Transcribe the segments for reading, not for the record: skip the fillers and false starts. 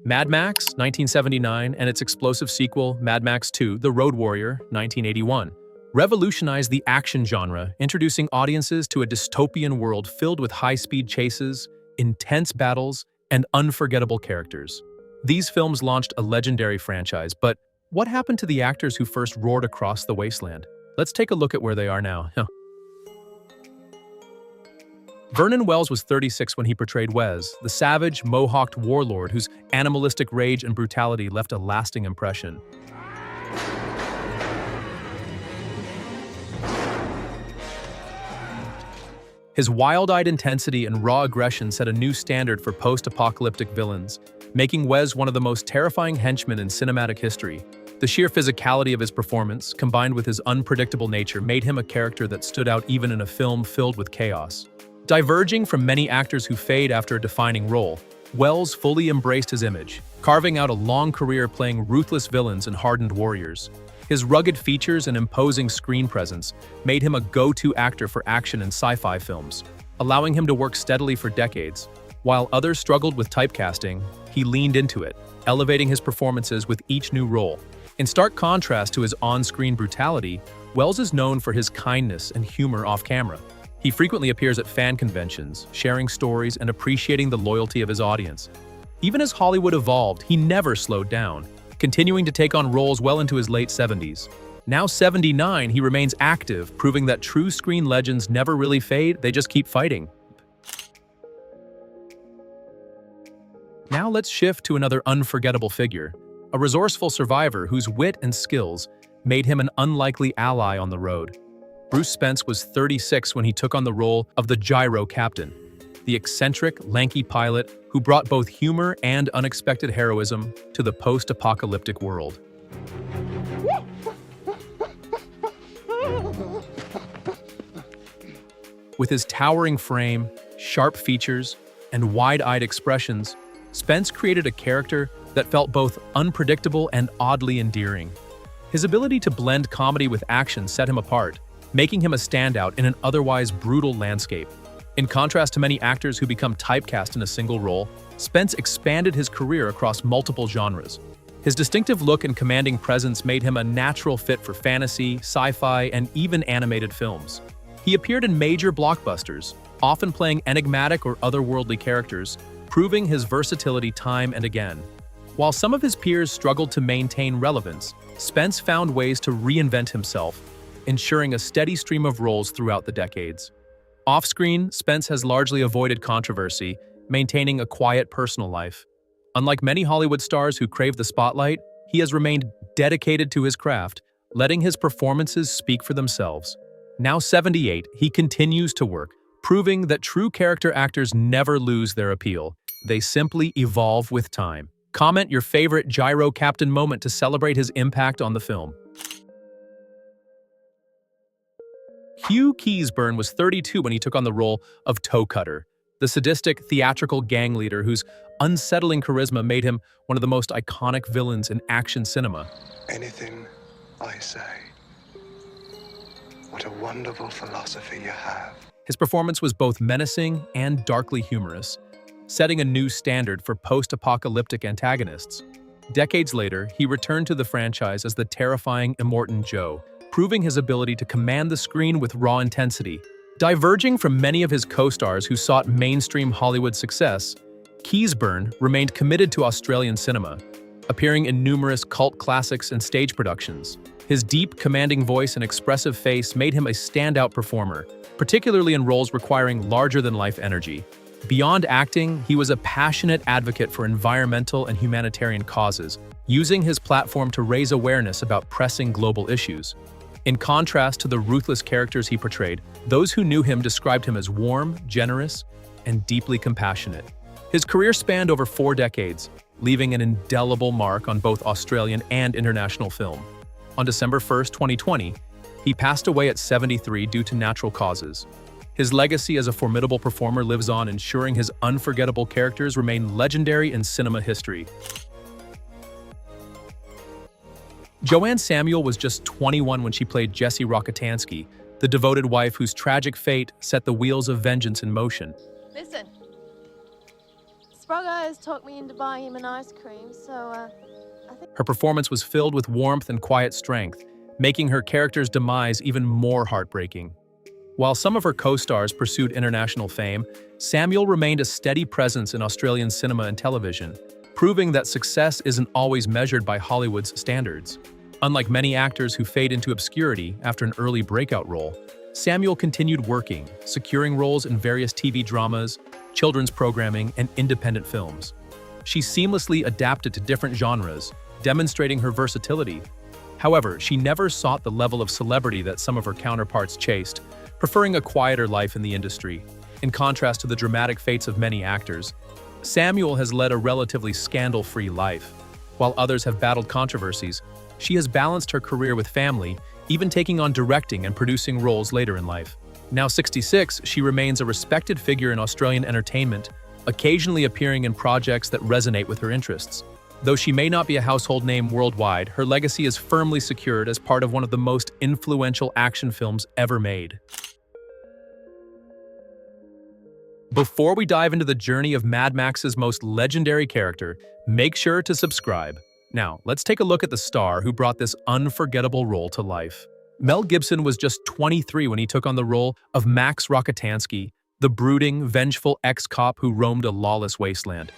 Mad Max, 1979, and its explosive sequel, Mad Max 2: The Road Warrior, 1981, revolutionized the action genre, introducing audiences to a dystopian world filled with high-speed chases, intense battles, and unforgettable characters. These films launched a legendary franchise, but what happened to the actors who first roared across the wasteland? Let's take a look at where they are now. Vernon Wells was 36 when he portrayed Wes, the savage, mohawked warlord whose animalistic rage and brutality left a lasting impression. His wild-eyed intensity and raw aggression set a new standard for post-apocalyptic villains, making Wes one of the most terrifying henchmen in cinematic history. The sheer physicality of his performance, combined with his unpredictable nature, made him a character that stood out even in a film filled with chaos. Diverging from many actors who fade after a defining role, Wells fully embraced his image, carving out a long career playing ruthless villains and hardened warriors. His rugged features and imposing screen presence made him a go-to actor for action and sci-fi films, allowing him to work steadily for decades. While others struggled with typecasting, he leaned into it, elevating his performances with each new role. In stark contrast to his on-screen brutality, Wells is known for his kindness and humor off-camera. He frequently appears at fan conventions, sharing stories and appreciating the loyalty of his audience. Even as Hollywood evolved, he never slowed down, continuing to take on roles well into his late 70s. Now 79, he remains active, proving that true screen legends never really fade, they just keep fighting. Now let's shift to another unforgettable figure, a resourceful survivor whose wit and skills made him an unlikely ally on the road. Bruce Spence was 36 when he took on the role of the Gyro Captain, the eccentric, lanky pilot who brought both humor and unexpected heroism to the post-apocalyptic world. With his towering frame, sharp features, and wide-eyed expressions, Spence created a character that felt both unpredictable and oddly endearing. His ability to blend comedy with action set him apart, making him a standout in an otherwise brutal landscape. In contrast to many actors who become typecast in a single role, Spence expanded his career across multiple genres. His distinctive look and commanding presence made him a natural fit for fantasy, sci-fi, and even animated films. He appeared in major blockbusters, often playing enigmatic or otherworldly characters, proving his versatility time and again. While some of his peers struggled to maintain relevance, Spence found ways to reinvent himself, ensuring a steady stream of roles throughout the decades. Off-screen, Spence has largely avoided controversy, maintaining a quiet personal life. Unlike many Hollywood stars who crave the spotlight, he has remained dedicated to his craft, letting his performances speak for themselves. Now 78, he continues to work, proving that true character actors never lose their appeal. They simply evolve with time. Comment your favorite Gyro Captain moment to celebrate his impact on the film. Keays-Byrne was 32 when he took on the role of Toe Cutter, the sadistic, theatrical gang leader whose unsettling charisma made him one of the most iconic villains in action cinema. Anything I say. What a wonderful philosophy you have. His performance was both menacing and darkly humorous, setting a new standard for post-apocalyptic antagonists. Decades later, he returned to the franchise as the terrifying Immortan Joe, proving his ability to command the screen with raw intensity. Diverging from many of his co-stars who sought mainstream Hollywood success, Keays-Byrne remained committed to Australian cinema, appearing in numerous cult classics and stage productions. His deep, commanding voice and expressive face made him a standout performer, particularly in roles requiring larger-than-life energy. Beyond acting, he was a passionate advocate for environmental and humanitarian causes, using his platform to raise awareness about pressing global issues. In contrast to the ruthless characters he portrayed, those who knew him described him as warm, generous, and deeply compassionate. His career spanned over 4 decades, leaving an indelible mark on both Australian and international film. On December 1, 2020, he passed away at 73 due to natural causes. His legacy as a formidable performer lives on, ensuring his unforgettable characters remain legendary in cinema history. Joanne Samuel was just 21 when she played Jessie Rockatansky, the devoted wife whose tragic fate set the wheels of vengeance in motion. Listen, Sproggo talked me into buying him an ice cream, so, I think... Her performance was filled with warmth and quiet strength, making her character's demise even more heartbreaking. While some of her co-stars pursued international fame, Samuel remained a steady presence in Australian cinema and television, proving that success isn't always measured by Hollywood's standards. Unlike many actors who fade into obscurity after an early breakout role, Samuel continued working, securing roles in various TV dramas, children's programming, and independent films. She seamlessly adapted to different genres, demonstrating her versatility. However, she never sought the level of celebrity that some of her counterparts chased, preferring a quieter life in the industry. In contrast to the dramatic fates of many actors, Samuel has led a relatively scandal-free life. While others have battled controversies, she has balanced her career with family, even taking on directing and producing roles later in life. Now 66, she remains a respected figure in Australian entertainment, occasionally appearing in projects that resonate with her interests. Though she may not be a household name worldwide, her legacy is firmly secured as part of one of the most influential action films ever made. Before we dive into the journey of Mad Max's most legendary character, make sure to subscribe. Now, let's take a look at the star who brought this unforgettable role to life. Mel Gibson was just 23 when he took on the role of Max Rokitansky, the brooding, vengeful ex-cop who roamed a lawless wasteland.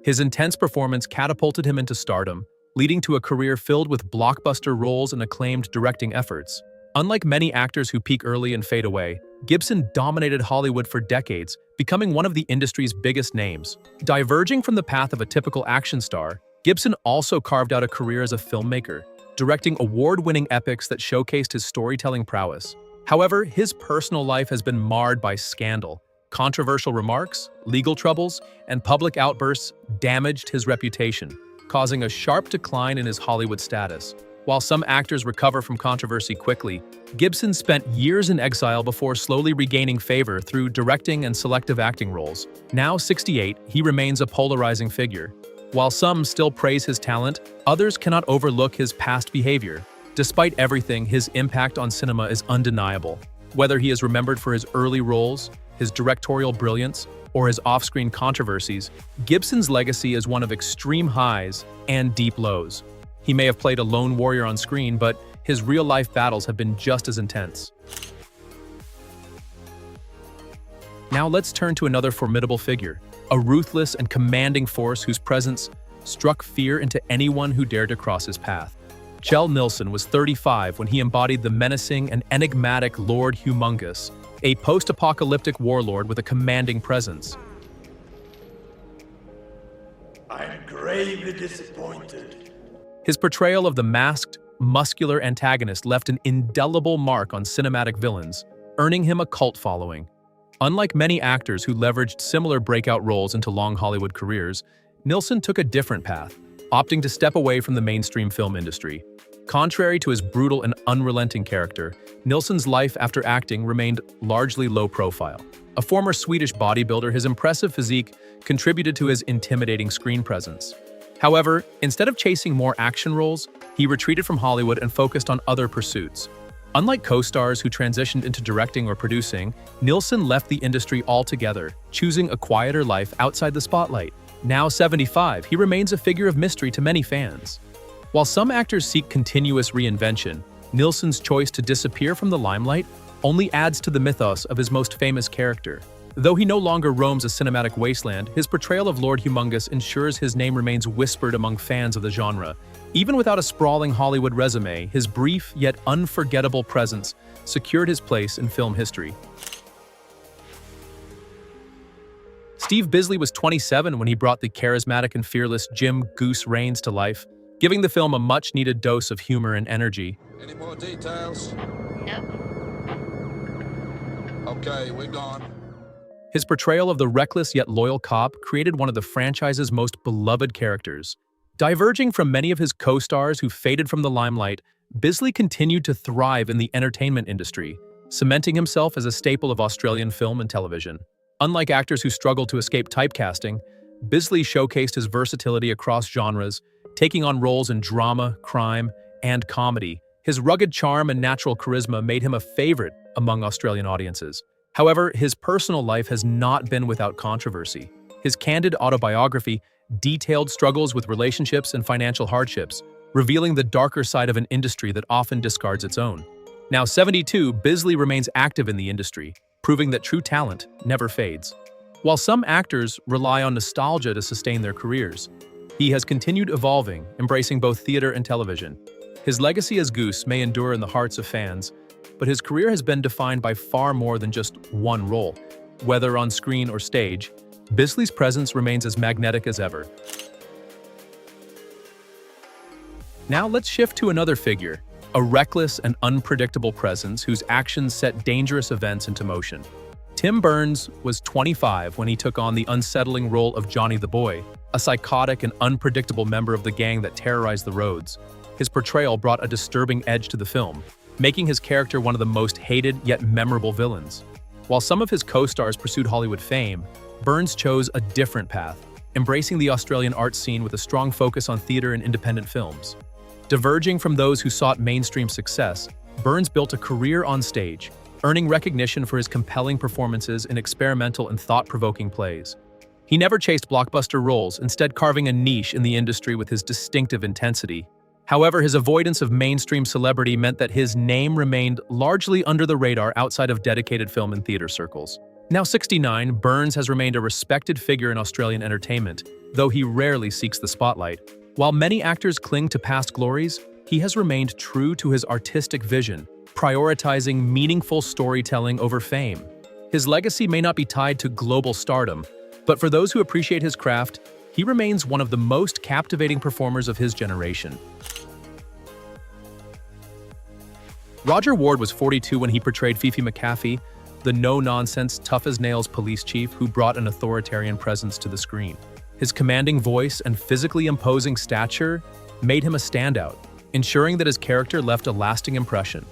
His intense performance catapulted him into stardom, leading to a career filled with blockbuster roles and acclaimed directing efforts. Unlike many actors who peak early and fade away, Gibson dominated Hollywood for decades, becoming one of the industry's biggest names. Diverging from the path of a typical action star, Gibson also carved out a career as a filmmaker, directing award-winning epics that showcased his storytelling prowess. However, his personal life has been marred by scandal. Controversial remarks, legal troubles, and public outbursts damaged his reputation, causing a sharp decline in his Hollywood status. While some actors recover from controversy quickly, Gibson spent years in exile before slowly regaining favor through directing and selective acting roles. Now 68, he remains a polarizing figure. While some still praise his talent, others cannot overlook his past behavior. Despite everything, his impact on cinema is undeniable. Whether he is remembered for his early roles, his directorial brilliance, or his off-screen controversies, Gibson's legacy is one of extreme highs and deep lows. He may have played a lone warrior on screen, but his real-life battles have been just as intense. Now let's turn to another formidable figure, a ruthless and commanding force whose presence struck fear into anyone who dared to cross his path. Kjell Nilsson was 35 when he embodied the menacing and enigmatic Lord Humongous, a post-apocalyptic warlord with a commanding presence. I'm gravely disappointed. His portrayal of the masked, muscular antagonist left an indelible mark on cinematic villains, earning him a cult following. Unlike many actors who leveraged similar breakout roles into long Hollywood careers, Nilsson took a different path, opting to step away from the mainstream film industry. Contrary to his brutal and unrelenting character, Nilsson's life after acting remained largely low profile. A former Swedish bodybuilder, his impressive physique contributed to his intimidating screen presence. However, instead of chasing more action roles, he retreated from Hollywood and focused on other pursuits. Unlike co-stars who transitioned into directing or producing, Nilsson left the industry altogether, choosing a quieter life outside the spotlight. Now 75, he remains a figure of mystery to many fans. While some actors seek continuous reinvention, Nilsson's choice to disappear from the limelight only adds to the mythos of his most famous character. Though he no longer roams a cinematic wasteland, his portrayal of Lord Humongous ensures his name remains whispered among fans of the genre. Even without a sprawling Hollywood resume, his brief yet unforgettable presence secured his place in film history. Steve Bisley was 27 when he brought the charismatic and fearless Jim "Goose" Raines to life, giving the film a much-needed dose of humor and energy. Any more details? Nope. Okay, we're gone. His portrayal of the reckless yet loyal cop created one of the franchise's most beloved characters. Diverging from many of his co-stars who faded from the limelight, Bisley continued to thrive in the entertainment industry, cementing himself as a staple of Australian film and television. Unlike actors who struggled to escape typecasting, Bisley showcased his versatility across genres, taking on roles in drama, crime, and comedy. His rugged charm and natural charisma made him a favorite among Australian audiences. However, his personal life has not been without controversy. His candid autobiography detailed struggles with relationships and financial hardships, revealing the darker side of an industry that often discards its own. Now 72, Bisley remains active in the industry, proving that true talent never fades. While some actors rely on nostalgia to sustain their careers, he has continued evolving, embracing both theater and television. His legacy as Goose may endure in the hearts of fans, but his career has been defined by far more than just one role. Whether on screen or stage, Bisley's presence remains as magnetic as ever. Now let's shift to another figure, a reckless and unpredictable presence whose actions set dangerous events into motion. Tim Burns was 25 when he took on the unsettling role of Johnny the Boy, a psychotic and unpredictable member of the gang that terrorized the roads. His portrayal brought a disturbing edge to the film, making his character one of the most hated yet memorable villains. While some of his co-stars pursued Hollywood fame, Burns chose a different path, embracing the Australian art scene with a strong focus on theater and independent films. Diverging from those who sought mainstream success, Burns built a career on stage, earning recognition for his compelling performances in experimental and thought-provoking plays. He never chased blockbuster roles, instead carving a niche in the industry with his distinctive intensity. However, his avoidance of mainstream celebrity meant that his name remained largely under the radar outside of dedicated film and theater circles. Now 69, Burns has remained a respected figure in Australian entertainment, though he rarely seeks the spotlight. While many actors cling to past glories, he has remained true to his artistic vision, prioritizing meaningful storytelling over fame. His legacy may not be tied to global stardom, but for those who appreciate his craft, he remains one of the most captivating performers of his generation. Roger Ward was 42 when he portrayed Fifi McAfee, the no-nonsense, tough-as-nails police chief who brought an authoritarian presence to the screen. His commanding voice and physically imposing stature made him a standout, ensuring that his character left a lasting impression.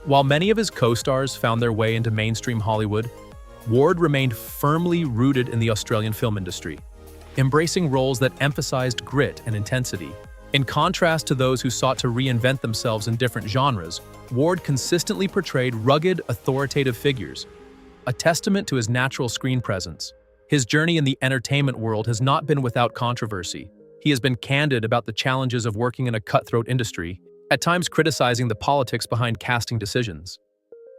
While many of his co-stars found their way into mainstream Hollywood, Ward remained firmly rooted in the Australian film industry, embracing roles that emphasized grit and intensity. In contrast to those who sought to reinvent themselves in different genres, Ward consistently portrayed rugged, authoritative figures, a testament to his natural screen presence. His journey in the entertainment world has not been without controversy. He has been candid about the challenges of working in a cutthroat industry, at times criticizing the politics behind casting decisions.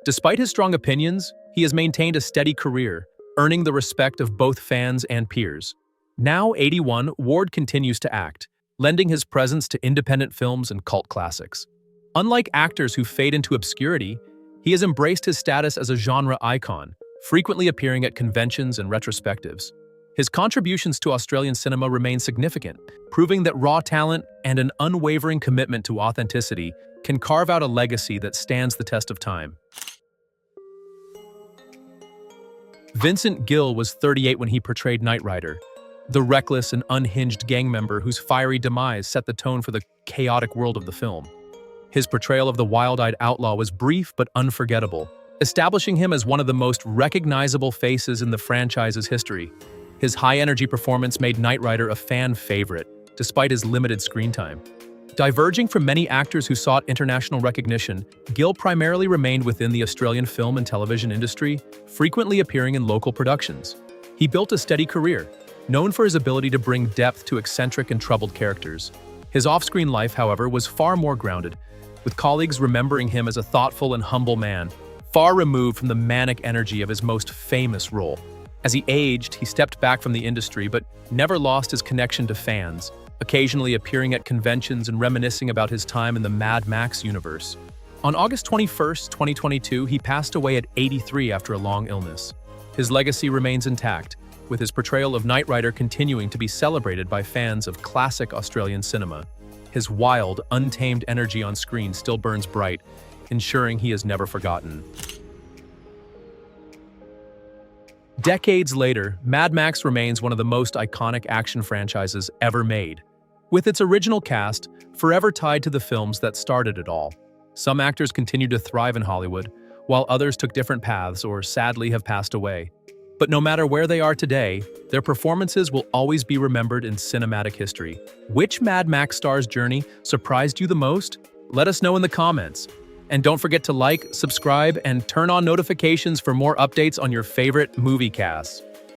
Despite his strong opinions, he has maintained a steady career, earning the respect of both fans and peers. Now 81, Ward continues to act, lending his presence to independent films and cult classics. Unlike actors who fade into obscurity, he has embraced his status as a genre icon, frequently appearing at conventions and retrospectives. His contributions to Australian cinema remain significant, proving that raw talent and an unwavering commitment to authenticity can carve out a legacy that stands the test of time. Vincent Gill was 38 when he portrayed Knight Rider, the reckless and unhinged gang member whose fiery demise set the tone for the chaotic world of the film. His portrayal of the wild-eyed outlaw was brief but unforgettable, establishing him as one of the most recognizable faces in the franchise's history. His high-energy performance made Knight Rider a fan favorite, despite his limited screen time. Diverging from many actors who sought international recognition, Gill primarily remained within the Australian film and television industry, frequently appearing in local productions. He built a steady career, known for his ability to bring depth to eccentric and troubled characters. His off-screen life, however, was far more grounded, with colleagues remembering him as a thoughtful and humble man, far removed from the manic energy of his most famous role. As he aged, he stepped back from the industry but never lost his connection to fans, occasionally appearing at conventions and reminiscing about his time in the Mad Max universe. On August 21, 2022, he passed away at 83 after a long illness. His legacy remains intact, with his portrayal of Knight Rider continuing to be celebrated by fans of classic Australian cinema. His wild, untamed energy on screen still burns bright, ensuring he is never forgotten. Decades later, Mad Max remains one of the most iconic action franchises ever made, with its original cast forever tied to the films that started it all. Some actors continue to thrive in Hollywood, while others took different paths or sadly have passed away. But no matter where they are today, their performances will always be remembered in cinematic history. Which Mad Max star's journey surprised you the most? Let us know in the comments. And don't forget to like, subscribe, and turn on notifications for more updates on your favorite movie casts.